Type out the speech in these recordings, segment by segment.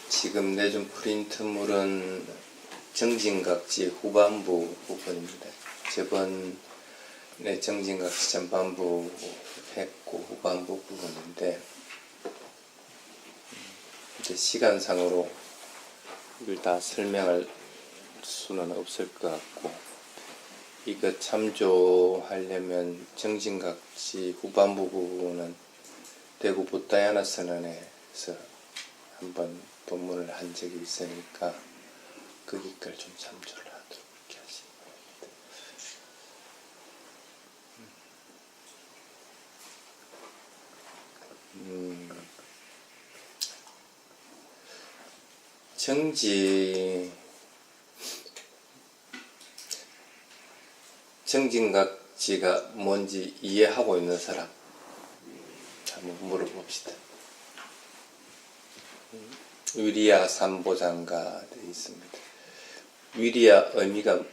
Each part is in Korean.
지금 내준 프린트물은 정진각지 후반부 부분입니다. 저번에 정진각지 전반부 했고 후반부 부분인데 이제 시간상으로 이걸 다 설명할 수는 없을 것 같고, 이거 참조하려면 정진각지 후반부 부분은 대구 붓다야나 선언에서 한번 본문을 한 적이 있으니까 거기 걸 좀 참조를 하도록 하시기 바랍니다. 정진각지가 뭔지 이해하고 있는 사람 한번 물어봅시다. 위리야 삼보장가 되어 있습니다. 위리야 의미가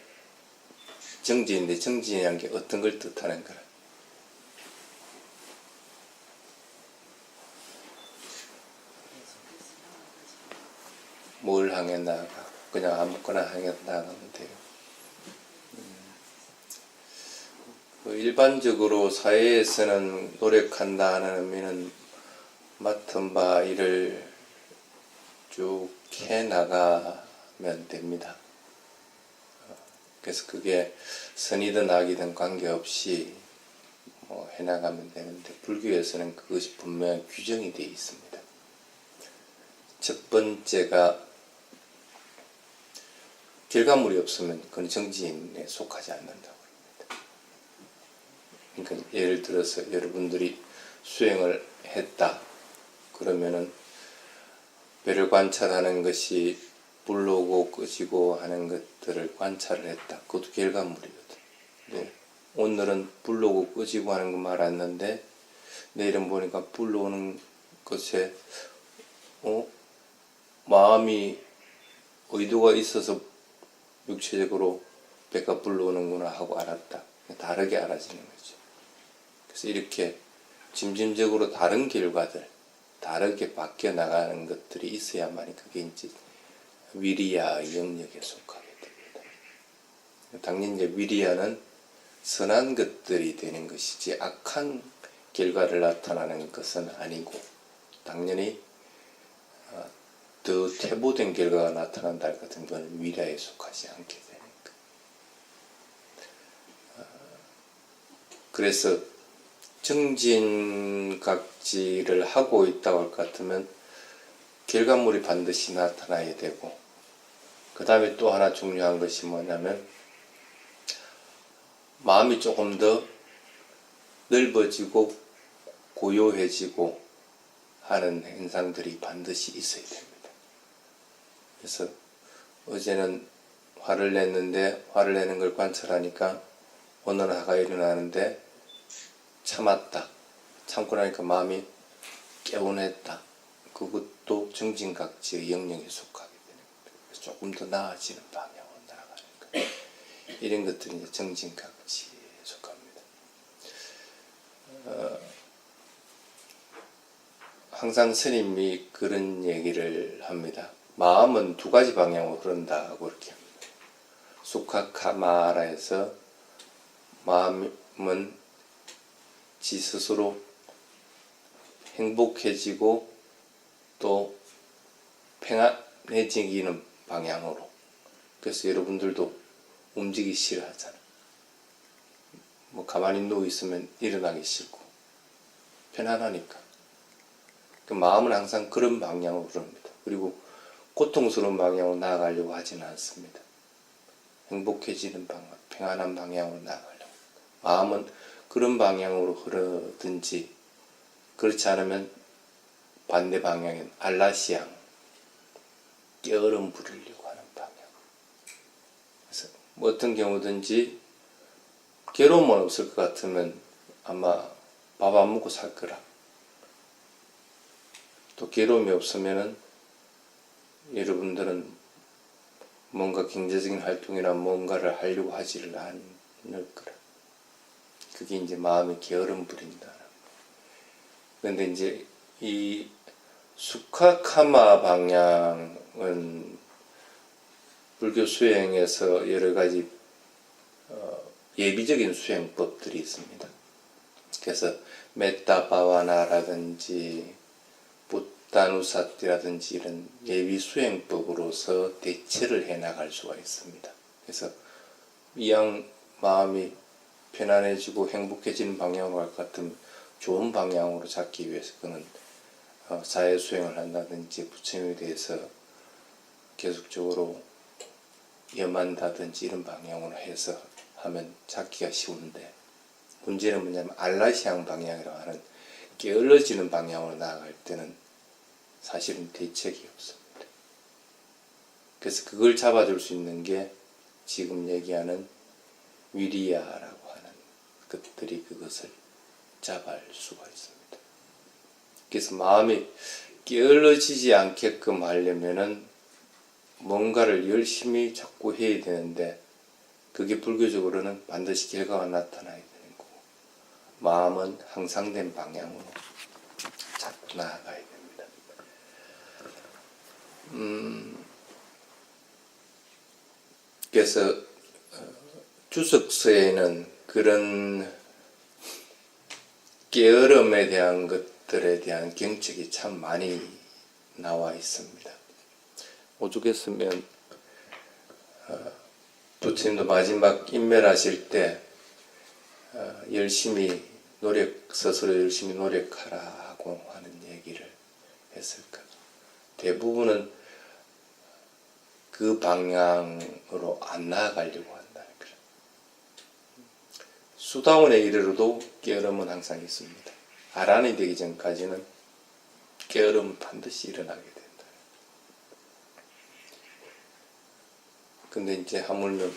정진인데 정진이라는 게 어떤 걸 뜻하는 거라? 뭘 향해 나아가? 그냥 아무거나 향해 나아가면 돼요. 일반적으로 사회에서는 노력한다는 의미는 맡은 바 일을 쭉 해나가면 됩니다. 그래서 그게 선이든 악이든 관계없이 해나가면 되는데, 불교에서는 그것이 분명히 규정이 되어 있습니다. 첫 번째가 결과물이 없으면 그건 정진에 속하지 않는다고 합니다. 그러니까 예를 들어서 여러분들이 수행을 했다 그러면은 배를 관찰하는 것이 불로 오고 꺼지고 하는 것들을 관찰을 했다. 그것도 결과물이거든. 네. 오늘은 불로 오고 꺼지고 하는 거 말았는데 내일은 보니까 불로 오는 것에 마음이 의도가 있어서 육체적으로 배가 불로 오는구나 하고 알았다. 다르게 알아지는 거죠. 그래서 이렇게 점진적으로 다른 결과들, 다르게 바뀌어 나가는 것들이 있어야만 그게 이제 위리야의 영역에 속하게 됩니다. 당연히 이제 위리야는 선한 것들이 되는 것이지 악한 결과를 나타나는 것은 아니고, 당연히 더 퇴보된 결과가 나타난다 할 같은 건 위리야에 속하지 않게 되니까. 그래서 정진각지를 하고 있다고 할 것 같으면 결과물이 반드시 나타나야 되고, 그 다음에 또 하나 중요한 것이 뭐냐면 마음이 조금 더 넓어지고 고요해지고 하는 현상들이 반드시 있어야 됩니다. 그래서 어제는 화를 냈는데 화를 내는 걸 관찰하니까 오늘은 화가 일어나는데 참았다. 참고 나니까 마음이 개운했다. 그것도 정진각지의 영역에 속하게 되는 거예요. 그래서 조금 더 나아지는 방향으로 나아가는 거예요. 이런 것들이 이제 정진각지에 속합니다. 항상 스님이 그런 얘기를 합니다. 마음은 두 가지 방향으로 흐른다고 그렇게 합니다. 수카카마라에서 마음은 지 스스로 행복해지고 또 평안해지는 방향으로. 그래서 여러분들도 움직이기 싫어하잖아. 가만히 누워있으면 일어나기 싫고 편안하니까. 그 마음은 항상 그런 방향으로 흐릅니다. 그리고 고통스러운 방향으로 나아가려고 하지는 않습니다. 행복해지는 방향, 평안한 방향으로 나아가려고. 마음은 그런 방향으로 흐르든지, 그렇지 않으면 반대 방향인 알라시양, 깨어름 부리려고 하는 방향. 그래서 어떤 경우든지 괴로움은 없을 것 같으면 아마 밥 안 먹고 살 거라. 또 괴로움이 없으면은 여러분들은 뭔가 경제적인 활동이나 뭔가를 하려고 하지를 않을 거라. 그게 이제 마음이 게으름 부린다. 그런데 이제 이 수카카마 방향은 불교 수행에서 여러 가지 예비적인 수행법들이 있습니다. 그래서 메타 바와나라든지 부타누사티라든지 이런 예비 수행법으로서 대체를 해 나갈 수가 있습니다. 그래서 이왕 마음이 편안해지고 행복해지는 방향으로 갈 것 같으면 좋은 방향으로 잡기 위해서 그는 사회 수행을 한다든지 부처님에 대해서 계속적으로 염한다든지 이런 방향으로 해서 하면 잡기가 쉬운데, 문제는 뭐냐면 알라시앙 방향이라고 하는 게을러지는 방향으로 나아갈 때는 사실은 대책이 없습니다. 그래서 그걸 잡아줄 수 있는 게 지금 얘기하는 위리야라고 하는 것들이 그것을 잡아줄 수가 있습니다. 그래서 마음이 게을러지지 않게끔 하려면은 뭔가를 열심히 자꾸 해야 되는데, 그게 불교적으로는 반드시 결과가 나타나야 되는 거고, 마음은 항상된 방향으로 자꾸 나아가야 됩니다. 그래서 주석서에는 그런 게으름에 대한 것들에 대한 경책이 참 많이 나와 있습니다. 오죽했으면 부처님도 마지막 인멸하실 때 열심히 스스로 열심히 노력하라 하고 하는 얘기를 했을까. 대부분은 그 방향으로 안 나아가려고 한다는 거죠. 수다원에 이르러도 게으름은 항상 있습니다. 아란이 되기 전까지는 게으름은 반드시 일어나게 된다. 근데 이제 하물며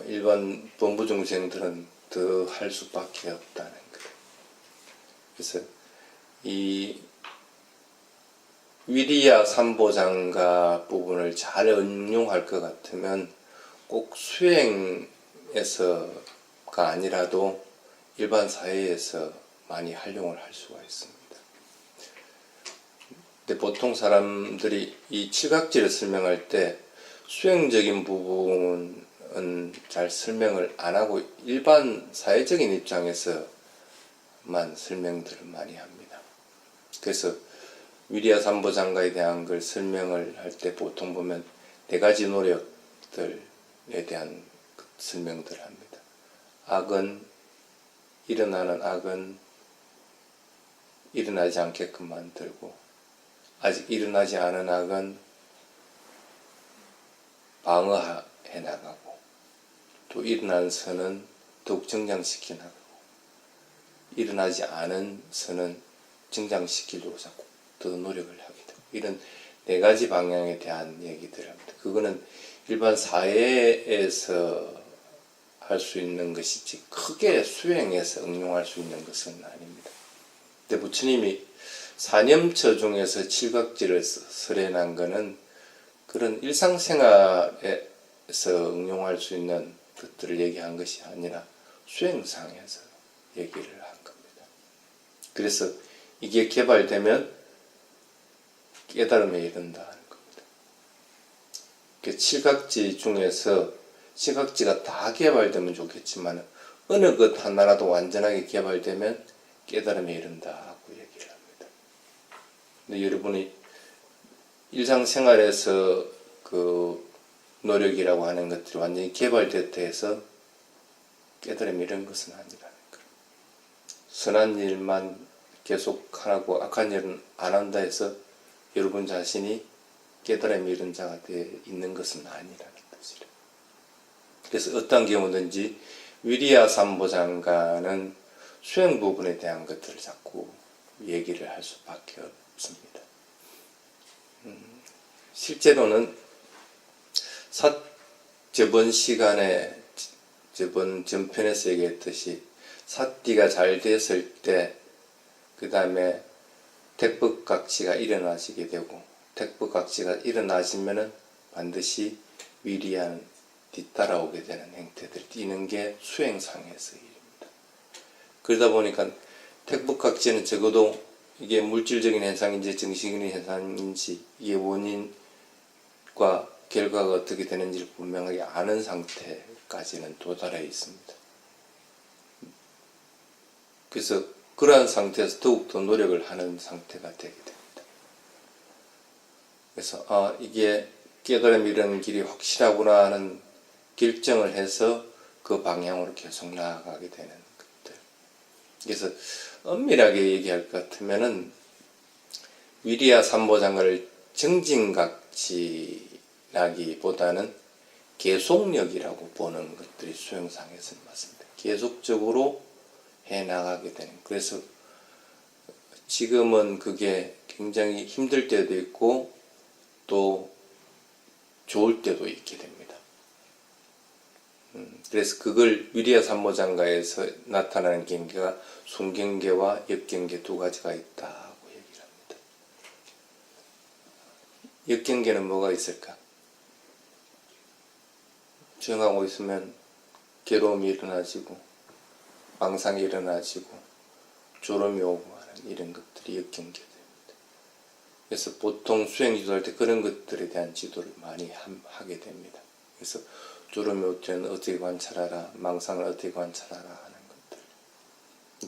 일반 범부중생들은 더 할 수밖에 없다는 거예요. 그래서 이 위리야 삼보장가 부분을 잘 응용할 것 같으면 꼭 수행에서가 아니라도 일반 사회에서 많이 활용을 할 수가 있습니다. 근데 보통 사람들이 이 칠각지를 설명할 때 수행적인 부분은 잘 설명을 안 하고 일반 사회적인 입장에서만 설명들을 많이 합니다. 그래서 위리야 삼보장가에 대한 걸 설명을 할 때 보통 보면 4가지 노력들에 대한 설명들을 합니다. 일어나는 악은 일어나지 않게끔 만들고, 아직 일어나지 않은 악은 방어해 나가고, 또 일어난 선은 더욱 정장시켜 나가고, 일어나지 않은 선은 정장시키려고 자꾸 더 노력을 하게 되고, 이런 4가지 방향에 대한 얘기들을 합니다. 그거는 일반 사회에서 할 수 있는 것이지 크게 수행해서 응용할 수 있는 것은 아닙니다. 근데 부처님이 사념처 중에서 칠각지를 설해난 것은 그런 일상생활에서 응용할 수 있는 것들을 얘기한 것이 아니라 수행상에서 얘기를 한 겁니다. 그래서 이게 개발되면 깨달음에 이른다는 겁니다. 칠각지 중에서 칠각지가 다 개발되면 좋겠지만 어느 것 하나라도 완전하게 개발되면 깨달음에 이른다고 얘기를 합니다. 근데 여러분이 일상생활에서 그 노력이라고 하는 것들이 완전히 개발됐다 해서 깨달음에 이른 것은 아니라는 거예요. 선한 일만 계속 하고 악한 일은 안 한다 해서 여러분 자신이 깨달음에 이른 자가 되어 있는 것은 아니라는 뜻이래요. 그래서 어떤 경우든지 위리야 삼보장가는 수행 부분에 대한 것들을 자꾸 얘기를 할 수밖에 없습니다. 실제로는 저번 시간에 저번 전편에서 얘기했듯이 사띠가 잘 됐을 때 그 다음에 택법각지가 일어나시게 되고, 택법각지가 일어나시면은 반드시 위리야는 뒤따라오게 되는 행태들이 띄는 게 수행상에서 일입니다. 그러다 보니까 택법각지는 적어도 이게 물질적인 현상인지 정신적인 현상인지 이게 원인과 결과가 어떻게 되는지를 분명하게 아는 상태까지는 도달해 있습니다. 그래서 그러한 상태에서 더욱더 노력을 하는 상태가 되게 됩니다. 그래서 이게 깨달음이 이르는 길이 확실하구나 하는 결정을 해서 그 방향으로 계속 나아가게 되는 것들. 그래서 엄밀하게 얘기할 것 같으면은 위리아 삼보장가를 정진각지라기보다는 계속력이라고 보는 것들이 수행상에서는 맞습니다. 계속적으로 해나가게 되는. 그래서 지금은 그게 굉장히 힘들 때도 있고 또 좋을 때도 있게 됩니다. 그래서 그걸 위리아 삼보장가에서 나타나는 경계가 순경계와 역경계 두 가지가 있다고 얘기를 합니다. 역경계는 뭐가 있을까? 수행하고 있으면 괴로움이 일어나지고 망상이 일어나지고 졸음이 오고 하는 이런 것들이 역경계 됩니다. 그래서 보통 수행 지도할 때 그런 것들에 대한 지도를 많이 하게 됩니다. 그래서 졸음이 올 때는 어떻게 관찰하라, 망상을 어떻게 관찰하라 하는 것들.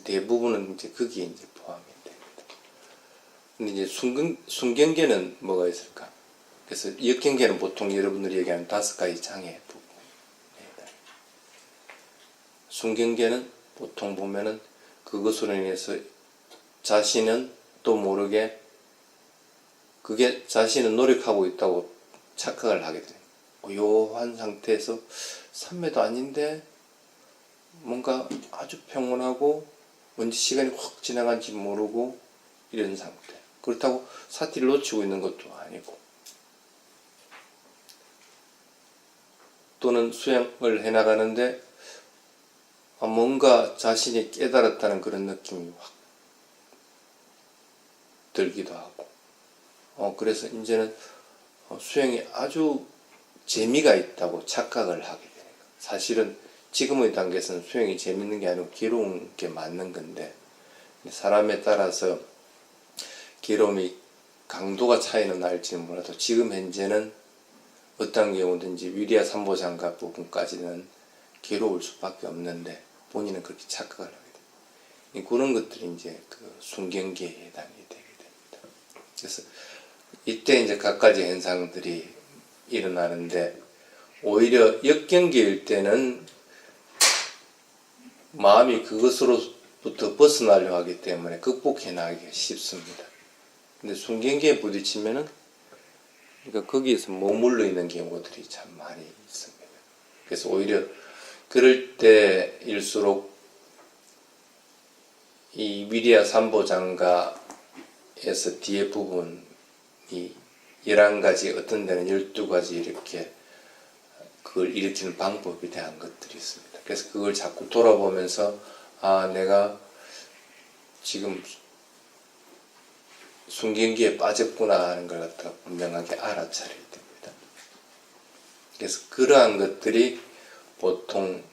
대부분은 이제 거기에 이제 포함이 됩니다. 근데 이제 순경계는 뭐가 있을까? 그래서 역경계는 보통 여러분들이 얘기하는 5가지 장애 부분입니다. 순경계는 보통 보면은 그것으로 인해서 자신은 또 모르게 그게 자신은 노력하고 있다고 착각을 하게 돼요. 고요한 상태에서 삼매도 아닌데 뭔가 아주 평온하고 언제 시간이 확 지나간지 모르고 이런 상태. 그렇다고 사티를 놓치고 있는 것도 아니고 또는 수행을 해나가는데 뭔가 자신이 깨달았다는 그런 느낌이 확 들기도 하고 그래서 이제는 수행이 아주 재미가 있다고 착각을 하게 돼요. 사실은 지금의 단계에서는 수행이 재밌는 게 아니고 괴로운 게 맞는 건데 사람에 따라서 괴로움이 강도가 차이는 날지는 몰라도 지금 현재는 어떤 경우든지 위리아 삼보장가 부분까지는 괴로울 수밖에 없는데 본인은 그렇게 착각을 하게 돼요. 그런 것들이 이제 그 순경계에 해당이 되게 됩니다. 그래서 이때 이제 갖가지 현상들이 일어나는데 오히려 역경계일 때는 마음이 그것으로부터 벗어나려고 하기 때문에 극복해 나가기가 쉽습니다. 근데 순경계에 부딪히면은 그러니까 거기에서 머물러 있는 경우들이 참 많이 있습니다. 그래서 오히려 그럴 때일수록 이 위리아 삼보장가에서 뒤에 부분이 11가지 어떤 데는 12가지 이렇게 그걸 일으키는 방법에 대한 것들이 있습니다. 그래서 그걸 자꾸 돌아보면서 내가 지금 순경기에 빠졌구나 하는 걸 갖다가 분명하게 알아차려야 됩니다. 그래서 그러한 것들이 보통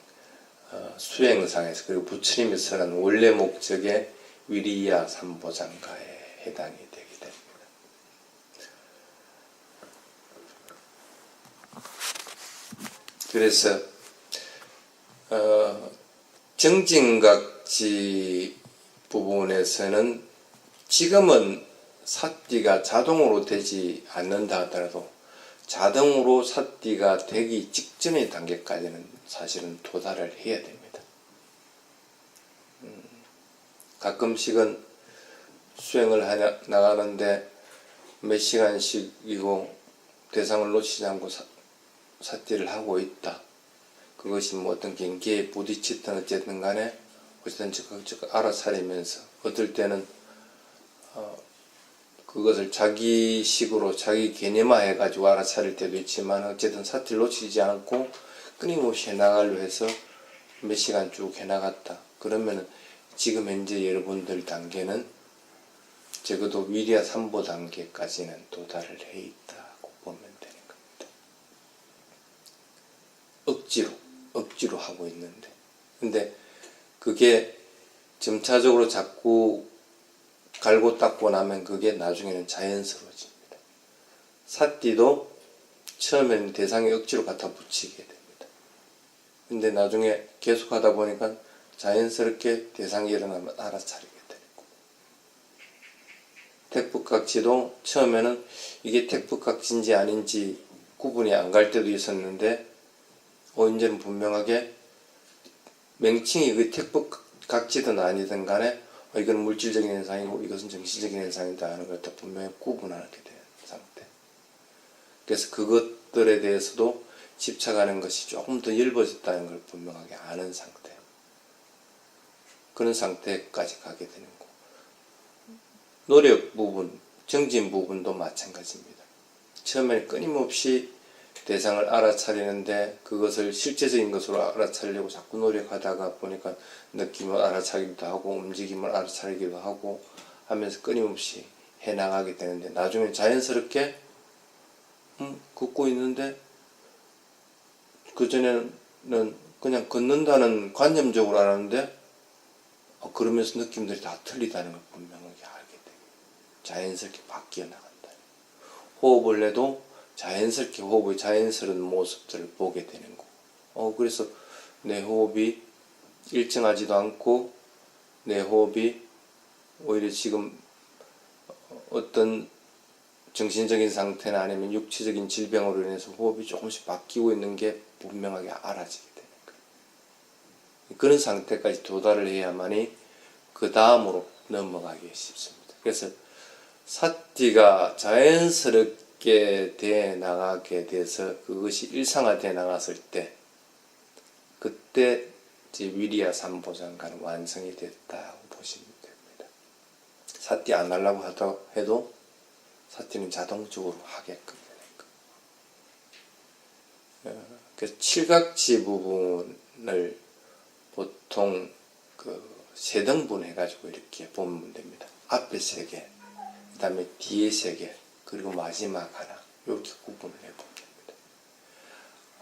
수행상에서 그리고 부처님이 설한 원래 목적의 위리아 삼보장가에 해당이 되게 됩니다. 그래서 정진각지 부분에서는 지금은 사띠가 자동으로 되지 않는다 하더라도 자동으로 사띠가 되기 직전의 단계까지는 사실은 도달을 해야 됩니다. 가끔씩은 수행을 나가는데 몇 시간씩이고 대상을 놓치지 않고 사띠를 하고 있다. 그것이 뭐 어떤 경계에 부딪히든 어쨌든 간에 어쨌든 적극 알아차리면서 어떨 때는 그것을 자기식으로 자기 개념화 해가지고 알아차릴 때도 있지만 어쨌든 사티를 놓치지 않고 끊임없이 해나가려 해서 몇 시간 쭉 해나갔다. 그러면은 지금 현재 여러분들 단계는 적어도 위리아 삼보 단계까지는 도달을 해 있다고 보면 되는 겁니다. 억지로 하고 있는데 근데 그게 점차적으로 자꾸 갈고 닦고 나면 그게 나중에는 자연스러워집니다. 삿띠도 처음에는 대상에 억지로 갖다 붙이게 됩니다. 근데 나중에 계속 하다 보니까 자연스럽게 대상이 일어나면 알아차리게 되고, 택북각지도 처음에는 이게 택북각지인지 아닌지 구분이 안 갈 때도 있었는데 이제는 분명하게 명칭이 그 택북각지든 아니든 간에 이건 물질적인 현상이고 이것은 정신적인 현상이다 하는 걸 다 분명히 구분하게 되는 상태. 그래서 그것들에 대해서도 집착하는 것이 조금 더 엷어졌다는 걸 분명하게 아는 상태. 그런 상태까지 가게 되는 거. 노력 부분, 정진 부분도 마찬가지입니다. 처음에는 끊임없이 대상을 알아차리는데 그것을 실제적인 것으로 알아차리려고 자꾸 노력하다가 보니까 느낌을 알아차리기도 하고 움직임을 알아차리기도 하고 하면서 끊임없이 해나가게 되는데 나중에 자연스럽게 걷고 있는데 그전에는 그냥 걷는다는 관념적으로 알았는데 그러면서 느낌들이 다 틀리다는 걸 분명하게 알게 돼요. 자연스럽게 바뀌어 나간다. 호흡을 해도 자연스럽게 호흡의 자연스러운 모습들을 보게 되는 거. 그래서 내 호흡이 일정하지도 않고 내 호흡이 오히려 지금 어떤 정신적인 상태나 아니면 육체적인 질병으로 인해서 호흡이 조금씩 바뀌고 있는 게 분명하게 알아지게 되는 거예요. 그런 상태까지 도달을 해야만이 그 다음으로 넘어가기 쉽습니다. 그래서 삿띠가 자연스럽게 돼 나가게 돼서 그것이 일상화돼 나갔을 때 그때 위리야 삼보장가는 완성이 됐다고 보시면 됩니다. 삿띠 안 하려고 해도 삿띠는 자동적으로 하게끔 되는 거예요. 그래서 칠각지 부분을 보통 세 등분 해가지고 이렇게 보면 됩니다. 앞에 세 개, 그 다음에 뒤에 세 개, 그리고 마지막 하나, 이렇게 구분을 해보면 됩니다.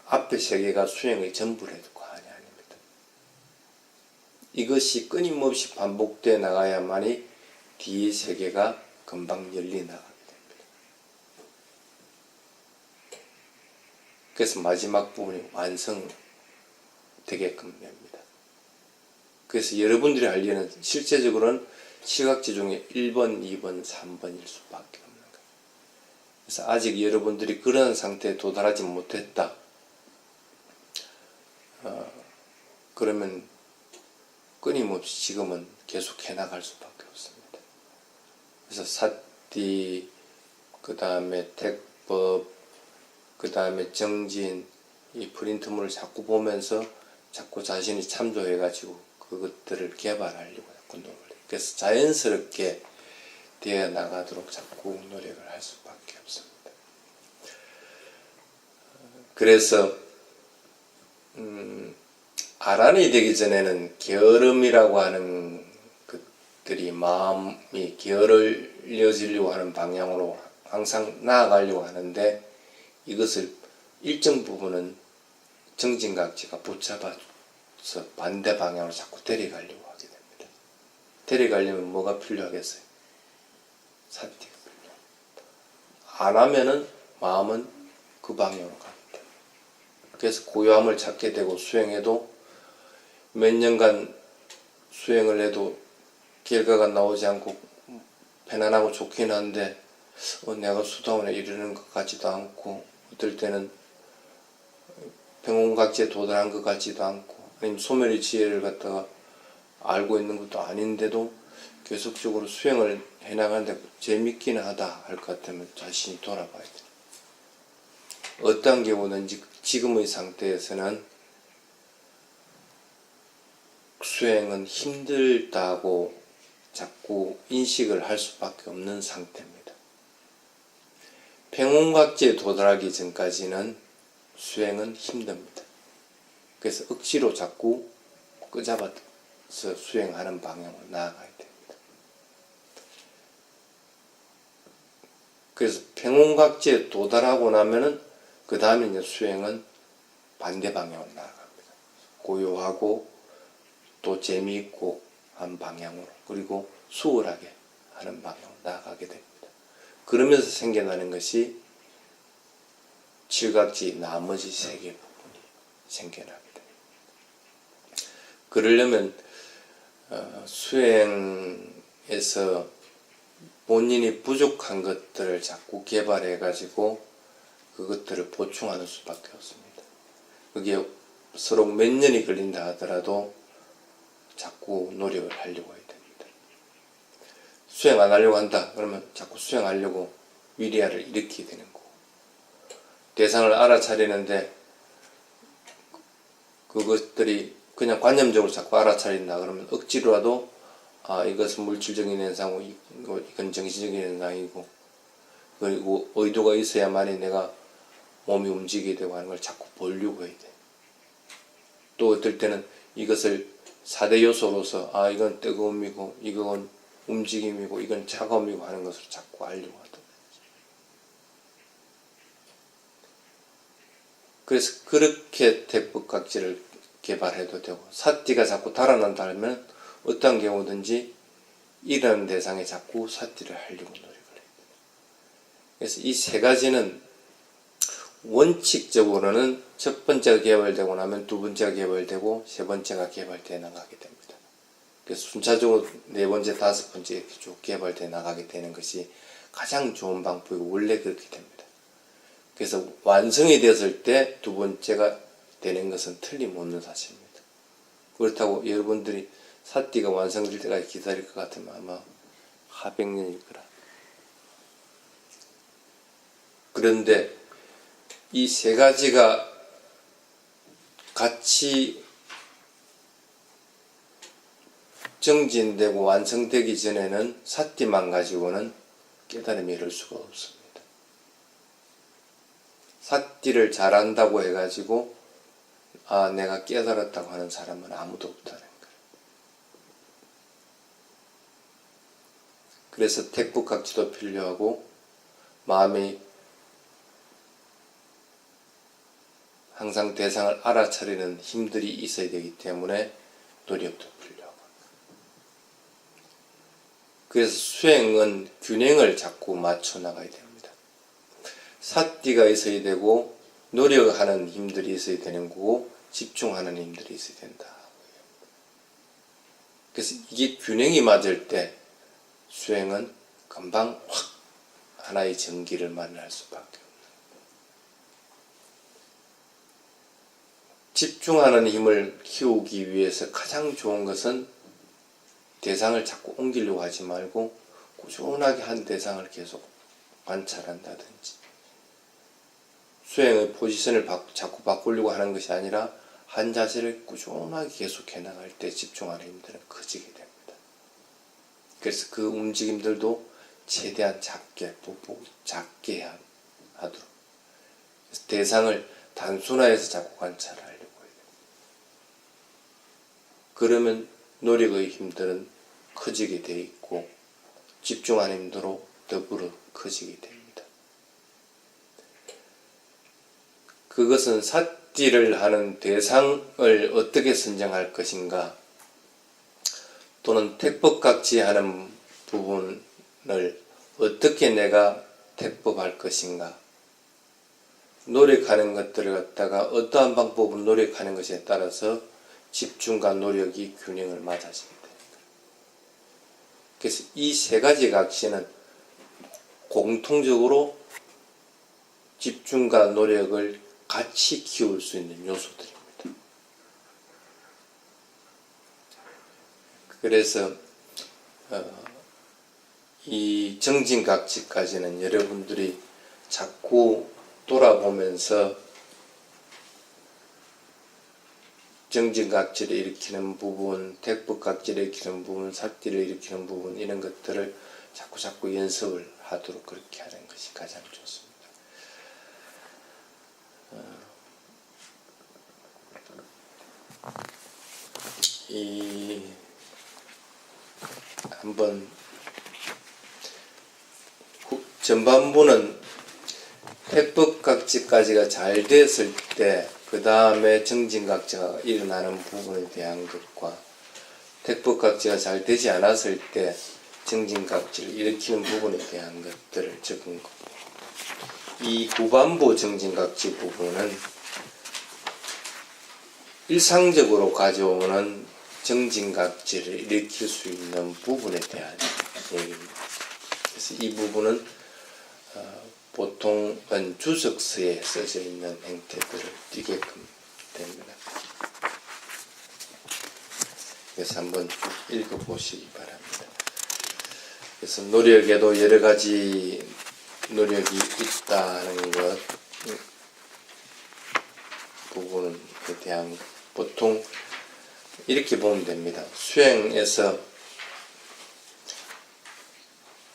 앞에 세 개가 수행의 전부라도 과언이 아닙니다. 이것이 끊임없이 반복되어 나가야만이 뒤에 세 개가 금방 열리 나가게 됩니다. 그래서 마지막 부분이 완성되게끔 됩니다. 그래서 여러분들이 할 일은 실제적으로는 칠각지 중에 1번, 2번, 3번일 수밖에 없는 거예요. 그래서 아직 여러분들이 그런 상태에 도달하지 못했다. 그러면 끊임없이 지금은 계속 해나갈 수밖에 없습니다. 그래서 삿띠, 그 다음에 택법, 그 다음에 정진, 이 프린트물을 자꾸 보면서 자꾸 자신이 참조해가지고 그것들을 개발하려고 자꾸 노력을 해요. 그래서 자연스럽게 되어 나가도록 자꾸 노력을 할 수밖에 없습니다. 그래서 아란이 되기 전에는 게으름이라고 하는 것들이 마음이 게을러지려고 하는 방향으로 항상 나아가려고 하는데 이것을 일정 부분은 정진각지가 붙잡아서 반대 방향으로 자꾸 데려가려고 하게 됩니다. 데려가려면 뭐가 필요하겠어요? 삿띠가 필요합니다. 안 하면은 마음은 그 방향으로 갑니다. 그래서 고요함을 찾게 되고 수행해도 몇 년간 수행을 해도 결과가 나오지 않고 편안하고 좋긴 한데 내가 수다원에 이르는 것 같지도 않고 어떨 때는 평온각지에 도달한 것 같지도 않고 아니면 소멸의 지혜를 갖다가 알고 있는 것도 아닌데도 계속적으로 수행을 해나가는데 재밌기는 하다 할 것 같으면 자신이 돌아봐야 돼요. 어떤 경우든지 지금의 상태에서는 수행은 힘들다고 자꾸 인식을 할 수밖에 없는 상태입니다. 평온각지에 도달하기 전까지는 수행은 힘듭니다. 그래서 억지로 자꾸 끄잡아서 수행하는 방향으로 나아가야 됩니다. 그래서 평온각지에 도달하고 나면은 그 다음에 이제 수행은 반대 방향으로 나아갑니다. 고요하고 또 재미있고 한 방향으로 그리고 수월하게 하는 방향으로 나아가게 됩니다. 그러면서 생겨나는 것이 칠각지 나머지 세 개 부분이 생겨나게 됩니다. 그러려면 수행에서 본인이 부족한 것들을 자꾸 개발해 가지고 그것들을 보충하는 수밖에 없습니다. 그게 서로 몇 년이 걸린다 하더라도 자꾸 노력을 하려고 해야 됩니다. 수행 안 하려고 한다 그러면 자꾸 수행하려고 위리아를 일으키게 되는 거고, 대상을 알아차리는데 그것들이 그냥 관념적으로 자꾸 알아차린다 그러면 억지로라도 이것은 물질적인 현상이고 이건 정신적인 현상이고, 그리고 의도가 있어야만이 내가 몸이 움직이게 되고 하는 걸 자꾸 보려고 해야 돼. 또 어떨 때는 이것을 4대 요소로서 이건 뜨거움이고 이건 움직임이고 이건 차가움이고 하는 것으로 자꾸 알려고 하더라고요. 그래서 그렇게 택법각지를 개발해도 되고, 사띠가 자꾸 달아난다 하면 어떤 경우든지 이런 대상에 자꾸 사띠를 하려고 노력을 해요. 그래서 이 세 가지는 원칙적으로는 첫 번째가 개발되고 나면 두 번째가 개발되고 세 번째가 개발되어 나가게 됩니다. 그래서 순차적으로 네 번째, 다섯 번째 이렇게 쭉 개발되어 나가게 되는 것이 가장 좋은 방법이고 원래 그렇게 됩니다. 그래서 완성이 됐을 때 두 번째가 되는 것은 틀림없는 사실입니다. 그렇다고 여러분들이 사띠가 완성될 때까지 기다릴 것 같으면 아마 하백년일 거라. 그런데 이 세 가지가 같이 정진되고 완성되기 전에는 사띠만 가지고는 깨달음이 이룰 수가 없습니다. 사띠를 잘한다고 해가지고 내가 깨달았다고 하는 사람은 아무도 없다는 거예요. 그래서 택북각지도 필요하고 마음이 항상 대상을 알아차리는 힘들이 있어야 되기 때문에 노력도 필요하고, 그래서 수행은 균형을 자꾸 맞춰 나가야 됩니다. 사띠가 있어야 되고 노력하는 힘들이 있어야 되는 거고 집중하는 힘들이 있어야 된다. 그래서 이게 균형이 맞을 때 수행은 금방 확 하나의 전기를 만날 수밖에 없는. 집중하는 힘을 키우기 위해서 가장 좋은 것은 대상을 자꾸 옮기려고 하지 말고 꾸준하게 한 대상을 계속 관찰한다든지, 수행의 포지션을 자꾸 바꾸려고 하는 것이 아니라 한 자세를 꾸준하게 계속해 나갈 때 집중하는 힘들은 커지게 됩니다. 그래서 그 움직임들도 최대한 작게 하도록, 그래서 대상을 단순화해서 자꾸 관찰하려고 해요. 그러면 노력의 힘들은 커지게 돼 있고 집중하는 힘으로 더불어 커지게 됩니다. 그것은 사띠를 하는 대상을 어떻게 선정할 것인가, 또는 택법각지하는 부분을 어떻게 내가 택법할 것인가, 노력하는 것들을 갖다가 어떠한 방법으로 노력하는 것에 따라서 집중과 노력이 균형을 맞아지게 됩니다. 그래서 이 세 가지 각시는 공통적으로 집중과 노력을 같이 키울 수 있는 요소들입니다. 그래서 이 정진각지까지는 여러분들이 자꾸 돌아보면서 정진각지를 일으키는 부분, 택법각지를 일으키는 부분, 사띠를 일으키는 부분, 이런 것들을 자꾸 연습을 하도록 그렇게 하는 것이 가장 좋습니다. 한번 전반부는 택법각지까지가 잘 됐을 때 그 다음에 정진각지가 일어나는 부분에 대한 것과, 택법각지가 잘 되지 않았을 때 정진각질을 일으키는 부분에 대한 것들을 적은 거. 이 후반부 정진각질 부분은 일상적으로 가져오는 정진각질을 일으킬 수 있는 부분에 대한 얘기입니다. 그래서 이 부분은 보통은 주석서에 써져 있는 행태들을 띄게끔 됩니다. 그래서 한번 쭉 읽어보시기 바랍니다. 그래서 노력에도 여러 가지 노력이 있다는 것 부분에 대한 보통 이렇게 보면 됩니다. 수행에서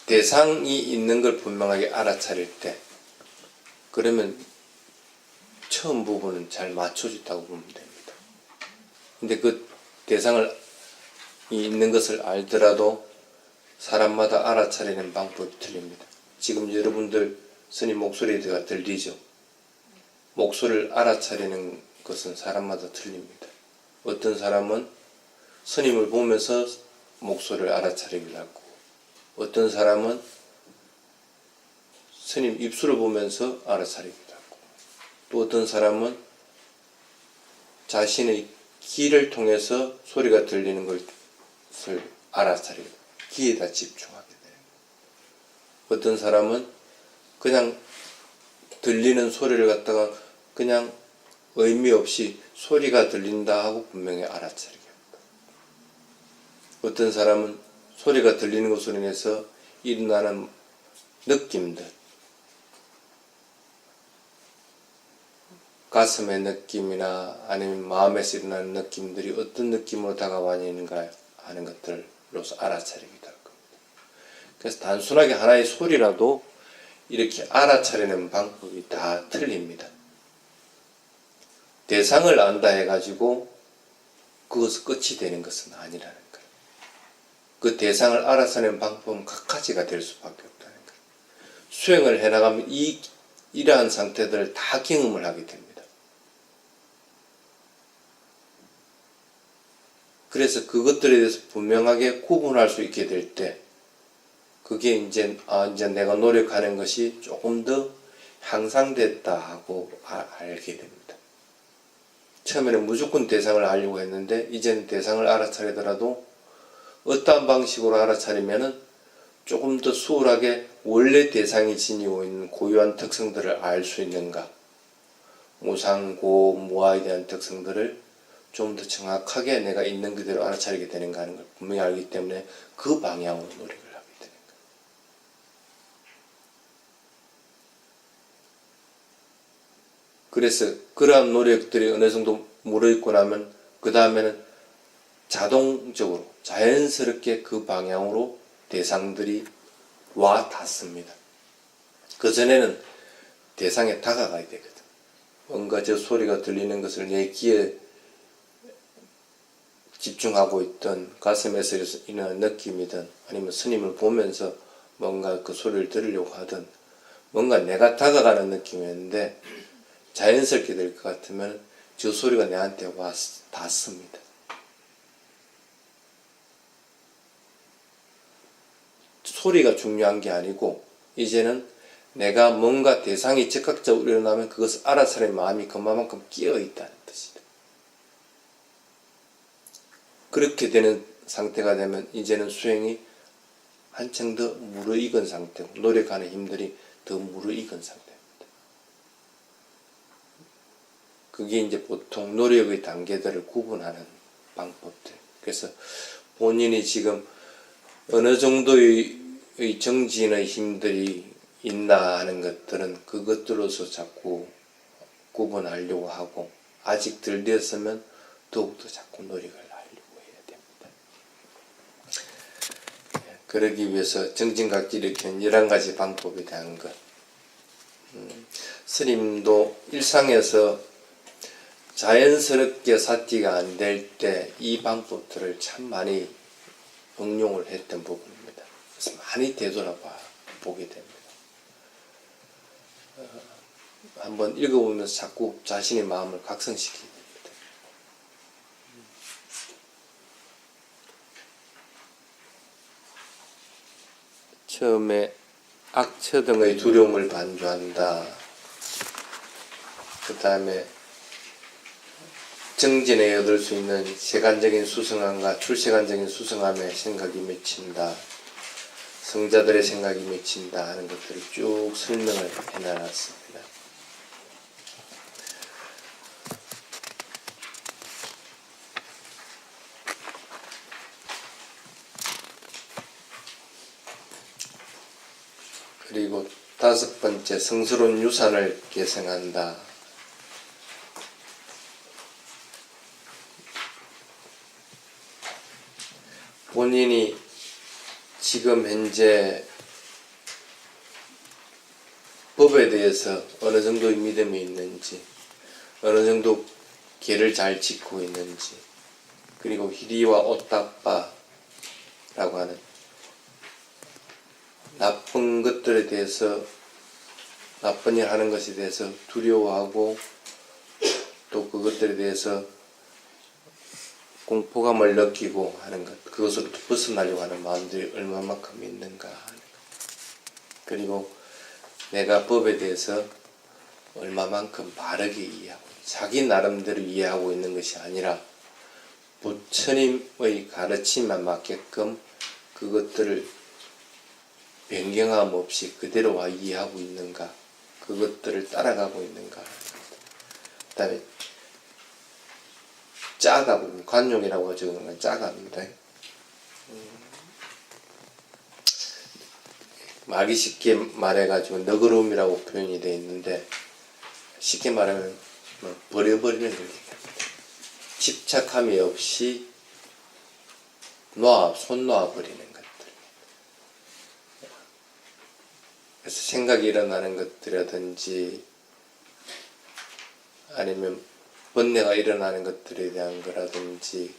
대상이 있는 걸 분명하게 알아차릴 때 그러면 처음 부분은 잘 맞춰졌다고 보면 됩니다. 근데 그 대상을 있는 것을 알더라도 사람마다 알아차리는 방법이 틀립니다. 지금 여러분들 스님 목소리가 들리죠? 목소리를 알아차리는 것은 사람마다 틀립니다. 어떤 사람은 스님을 보면서 목소리를 알아차리기도 하고 어떤 사람은 스님 입술을 보면서 알아차리기도 하고 또 어떤 사람은 자신의 귀를 통해서 소리가 들리는 것을 알아차리고 귀에다 집중하게 돼요. 어떤 사람은 그냥 들리는 소리를 갖다가 그냥 의미 없이 소리가 들린다 하고 분명히 알아차리게 합니다. 어떤 사람은 소리가 들리는 것으로 인해서 일어나는 느낌들, 가슴의 느낌이나 아니면 마음에서 일어나는 느낌들이 어떤 느낌으로 다가와있는가 하는 것들로서 알아차리기도 할 겁니다. 그래서 단순하게 하나의 소리라도 이렇게 알아차리는 방법이 다 틀립니다. 대상을 안다 해가지고 그것이 끝이 되는 것은 아니라는 거예요. 그 대상을 알아차리는 방법은 각가지가 될 수밖에 없다는 거예요. 수행을 해나가면 이러한 상태들을 다 경험을 하게 됩니다. 그래서 그것들에 대해서 분명하게 구분할 수 있게 될 때 그게 이제 내가 노력하는 것이 조금 더 향상됐다 하고 알게 됩니다. 처음에는 무조건 대상을 알려고 했는데 이제는 대상을 알아차리더라도 어떠한 방식으로 알아차리면은 조금 더 수월하게 원래 대상이 지니고 있는 고유한 특성들을 알 수 있는가, 무상고, 무아에 대한 특성들을 좀 더 정확하게 내가 있는 그대로 알아차리게 되는가 하는 걸 분명히 알기 때문에 그 방향으로 노력을 하게 되는 거예요. 그래서 그러한 노력들이 어느 정도 무르익고 나면 그 다음에는 자동적으로 자연스럽게 그 방향으로 대상들이 와 닿습니다. 그 전에는 대상에 다가가야 되거든. 뭔가 저 소리가 들리는 것을 내 귀에 집중하고 있던 가슴에서 일어나는 느낌이든 아니면 스님을 보면서 뭔가 그 소리를 들으려고 하든 뭔가 내가 다가가는 느낌이었는데 자연스럽게 될 것 같으면 저 소리가 내한테 와 닿습니다. 소리가 중요한 게 아니고 이제는 내가 뭔가 대상이 즉각적으로 일어나면 그것을 알아차릴 마음이 그만큼 끼어있다는 뜻이다. 그렇게 되는 상태가 되면 이제는 수행이 한층 더 무르익은 상태고 노력하는 힘들이 더 무르익은 상태입니다. 그게 이제 보통 노력의 단계들을 구분하는 방법들. 그래서 본인이 지금 어느 정도의 정진의 힘들이 있나 하는 것들은 그것들로서 자꾸 구분하려고 하고 아직 덜 되었으면 더욱더 자꾸 노력을 하려고 해야 됩니다. 그러기 위해서 정진각질 일으키는 11가지 방법에 대한 것. 스님도 일상에서 자연스럽게 사티가 안 될 때 이 방법들을 참 많이 응용을 했던 부분입니다. 그래서 많이 되돌아보게 됩니다. 한번 읽어보면서 자꾸 자신의 마음을 각성시키게 됩니다. 처음에 악처 등의 두려움을 반조한다. 그 다음에 정진에 얻을 수 있는 세간적인 수승함과 출세간적인 수승함에 생각이 맺힌다. 성자들의 생각이 맺힌다 하는 것들을 쭉 설명을 해놨습니다. 그리고 5번째, 성스러운 유산을 계승한다. 본인이 지금 현재 법에 대해서 어느 정도의 믿음이 있는지, 어느 정도 계를 잘 지키고 있는지, 그리고 희리와 오따빠라고 하는 나쁜 것들에 대해서, 나쁜 일 하는 것에 대해서 두려워하고 또 그것들에 대해서 공포감을 느끼고 하는 것, 그것으로부터 벗어나려고 하는 마음들이 얼마만큼 있는가 하는 것. 그리고 내가 법에 대해서 얼마만큼 바르게 이해하고, 자기 나름대로 이해하고 있는 것이 아니라 부처님의 가르침에 맞게끔 그것들을 변경함 없이 그대로 이해하고 있는가, 그것들을 따라가고 있는가. 그 다음에 짜가고, 관용이라고 적은 건 짜가입니다. 말이 쉽게 말해가지고 너그러움이라고 표현이 되어 있는데, 쉽게 말하면 버려버리는 걸 얘기합니다. 집착함이 없이 손 놓아버리는 것들. 그래서 생각이 일어나는 것들이라든지 아니면 번뇌가 일어나는 것들에 대한 거라든지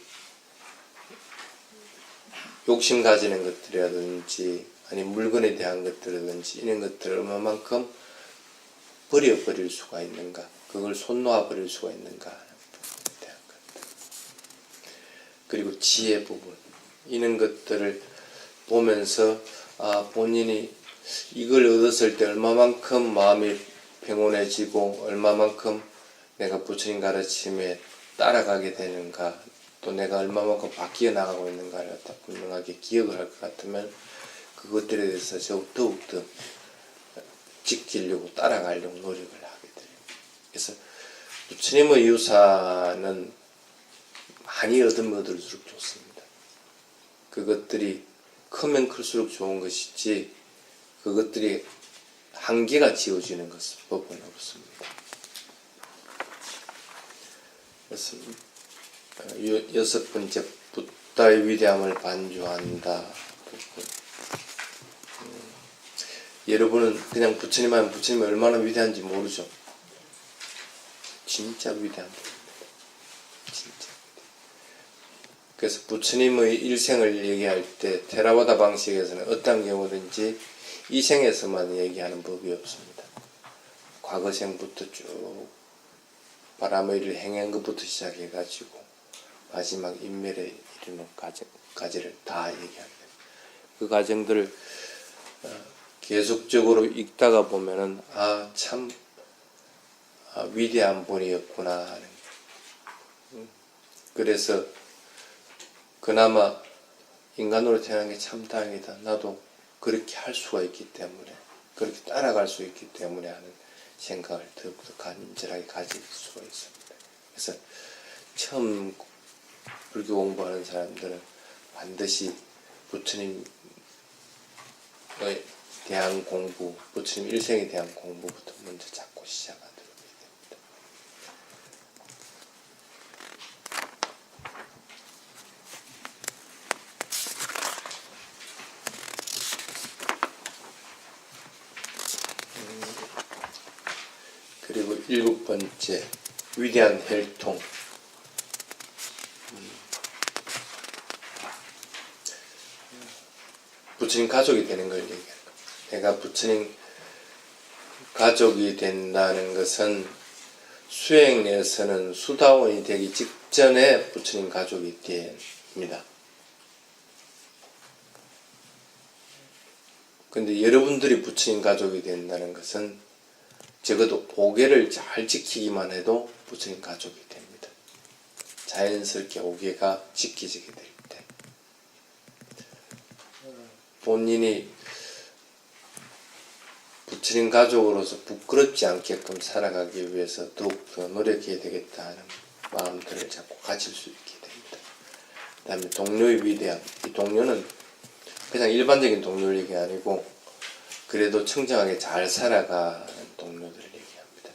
욕심 가지는 것들이라든지 아니 물건에 대한 것들이라든지 이런 것들을 얼마만큼 버려버릴 수가 있는가, 그걸 손 놓아버릴 수가 있는가 하는 부분에 대한 것들. 그리고 지혜 부분, 이런 것들을 보면서 본인이 이걸 얻었을 때 얼마만큼 마음이 평온해지고 얼마만큼 내가 부처님 가르침에 따라가게 되는가, 또 내가 얼마만큼 바뀌어 나가고 있는가를 분명하게 기억을 할 것 같으면 그것들에 대해서 더욱더 지키려고 따라가려고 노력을 하게 돼요. 그래서 부처님의 유사는 많이 얻으면 얻을수록 좋습니다. 그것들이 크면 클수록 좋은 것이지 그것들이 한계가 지어지는 것은 법은 없습니다. 그래서 6번째, 붓다의 위대함을 반주한다. 여러분은 그냥 부처님 하면 부처님이 얼마나 위대한지 모르죠. 진짜 위대한 분입니다. 진짜. 그래서 부처님의 일생을 얘기할 때 테라와다 방식에서는 어떤 경우든지 이 생에서만 얘기하는 법이 없습니다. 과거생부터 쭉 바람의 일을 행한 것부터 시작해가지고 마지막 인멸에 이르는 과제를 다 얘기합니다. 그 과정들을 계속적으로 읽다가 보면은 참 위대한 분이었구나 하는. 그래서 그나마 인간으로 태어난 게 참 다행이다. 나도 그렇게 할 수가 있기 때문에, 그렇게 따라갈 수 있기 때문에 하는 생각을 더욱더 간절하게 가질 수가 있습니다. 그래서 처음 불교 공부하는 사람들은 반드시 부처님에 대한 공부, 부처님 일생에 대한 공부부터 먼저 잡고 시작하도록 해야 됩니다. 그리고 7번째, 위대한 혈통. 부처님 가족이 되는 걸 얘기하는 겁니다. 내가 부처님 가족이 된다는 것은 수행에서는 수다원이 되기 직전에 부처님 가족이 됩니다. 근데 여러분들이 부처님 가족이 된다는 것은 적어도 5개를 잘 지키기만 해도 부처님 가족이 됩니다. 자연스럽게 5개가 지켜지게 될 때 본인이 부처님 가족으로서 부끄럽지 않게끔 살아가기 위해서 더욱더 노력해야 되겠다 하는 마음들을 자꾸 가질 수 있게 됩니다. 그 다음에 동료의 위대함. 이 동료는 그냥 일반적인 동료를 얘기 아니고 그래도 청정하게 잘 살아가는 동료들을 얘기합니다.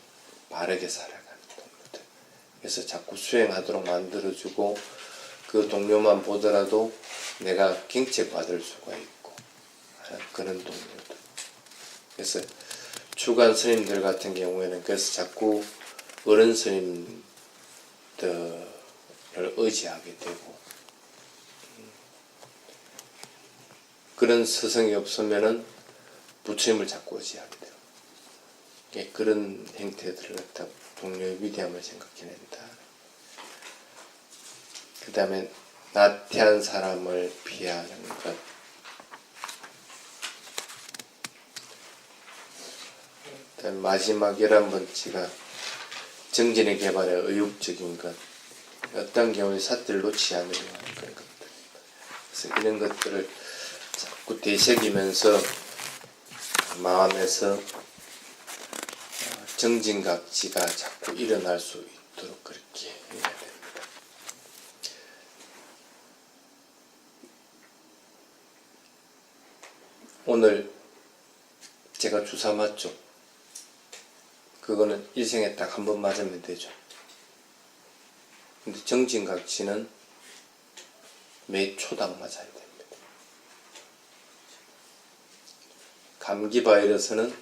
바르게 살아가는 동료들. 그래서 자꾸 수행하도록 만들어주고 그 동료만 보더라도 내가 경책받을 수가 있고 하는 그런 동료들. 그래서 주간 스님들 같은 경우에는 그래서 자꾸 어른 스님들을 의지하게 되고 그런 스승이 없으면은 부처님을 자꾸 의지하게 돼요. 그런 행태들을 갖다 동료의 위대함을 생각해낸다. 그 다음에 나태한 사람을 피하는 것. 마지막 11번째가 정진의 개발에 의욕적인 것. 어떤 경우에 사태를 놓치지 않으려고 하는 그런 것들. 그래서 이런 것들을 자꾸 되새기면서 마음에서 정진각지가 자꾸 일어날 수 있도록 그렇게 해야 됩니다. 오늘 제가 주사 맞죠? 그거는 일생에 딱 한 번 맞으면 되죠. 근데 정진각지는 매 초당 맞아야 됩니다. 감기 바이러스는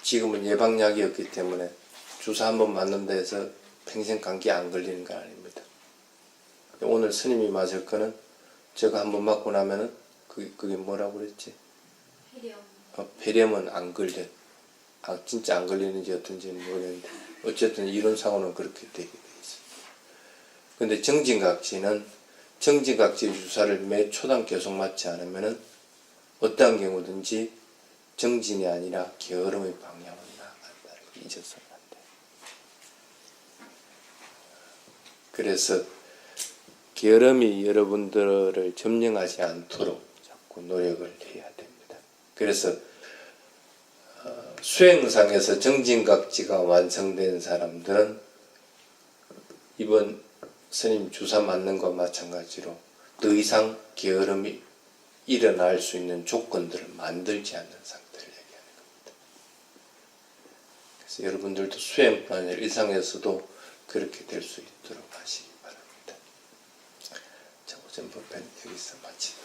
지금은 예방약이 없기 때문에 주사 한 번 맞는 데서 평생 감기 안 걸리는 건 아닙니다. 오늘 스님이 맞을 거는 제가 한 번 맞고 나면은 그게 뭐라고 그랬지? 폐렴은 안 걸려. 진짜 안 걸리는지 어떤지는 모르겠는데 어쨌든 이론상으로는 그렇게 되게 돼 있어요. 근데 정진각지는 정진각지 주사를 매 초당 계속 맞지 않으면은 어떠한 경우든지 정진이 아니라 게으름의 방향으로 나아간다는 걸 잊어서는 안 돼요. 그래서 게으름이 여러분들을 점령하지 않도록 자꾸 노력을 해야 됩니다. 그래서 수행상에서 정진각지가 완성된 사람들은 이번 스님 주사 맞는 것과 마찬가지로 더 이상 게으름이 일어날 수 있는 조건들을 만들지 않는 상태를 얘기하는 겁니다. 그래서 여러분들도 수행뿐 아니라 일상에서도 그렇게 될 수 있도록 하시기 바랍니다. 자, 오전 법회는 여기서 마치겠습니다.